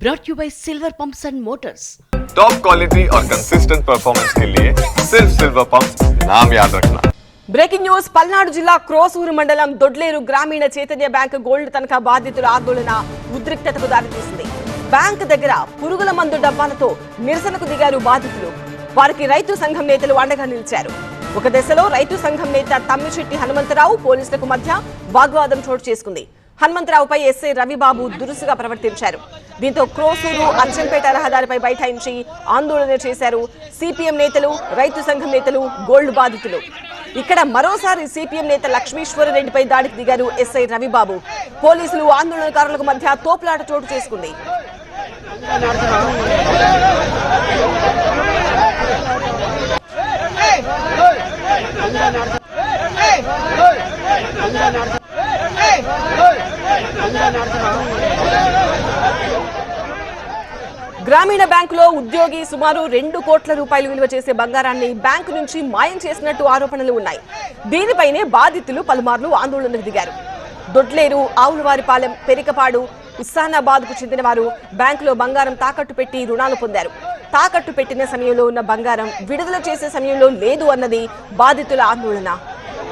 brought you by Silver Pumps and Motors. Top quality और consistent performance के लिए सिर्फ सिल्वर पंप्स नाम याद रखना। బ్రేకింగ్ న్యూస్ పల్నాడు జిల్లా క్రోసూరు మండలం దొడ్లేరు గ్రామీణ చైతన్య బ్యాంక్ గోల్డ్ తనఖా బాధితుల ఆందోళన ఉద్రిక్తతకు దారితీసింది. బ్యాంక్ దగ్గర పురుగుల మందు డబ్బాలతో నిరసనకు దిగారు బాధితులు. వారికి రైతు సంఘం నేతలు అండగా నిలిచారు. ఒక దశలో రైతు సంఘం నేత తమ్మిశెట్టి హనుమంతరావు పోలీసులకు మధ్య వాగ్వాదం చోటు చేసుకుంది. హనుమంతరావుపై ఎస్ఐ రవిబాబు దురుసుగా ప్రవర్తించారు. దీంతో క్రోసూరు అచ్చంపేట రహదారిపై బైఠాయించి ఆందోళన చేశారు సిపిఎం నేతలు, రైతు సంఘం నేతలు, గోల్డ్ బాధితులు. ఇక్కడ మరోసారి సిపిఎం నేత లక్ష్మీశ్వరరెడ్డిపై దాడికి దిగారు ఎస్ఐ రవిబాబు. పోలీసులు ఆందోళనకారులకు మధ్య తోపులాట చోటు చేసుకుంది. గ్రామీణ బ్యాంకులో ఉద్యోగి సుమారు 2 కోట్ల రూపాయలు విలువ చేసే బంగారాన్ని బ్యాంకు నుంచి మాయం చేసినట్టు ఆరోపణలు ఉన్నాయి. దీనిపైనే బాధితులు పలుమార్లు ఆందోళనకు దిగారు. దొడ్లేరు, ఆవులవారిపాలెం, పెరికపాడు, హుస్సానాబాద్ కు చెందిన వారు బ్యాంకులో బంగారం తాకట్టు పెట్టి రుణాలు పొందారు. తాకట్టు పెట్టిన సమయంలో ఉన్న బంగారం విడుదల చేసే సమయంలో లేదు అన్నది బాధితుల ఆందోళన.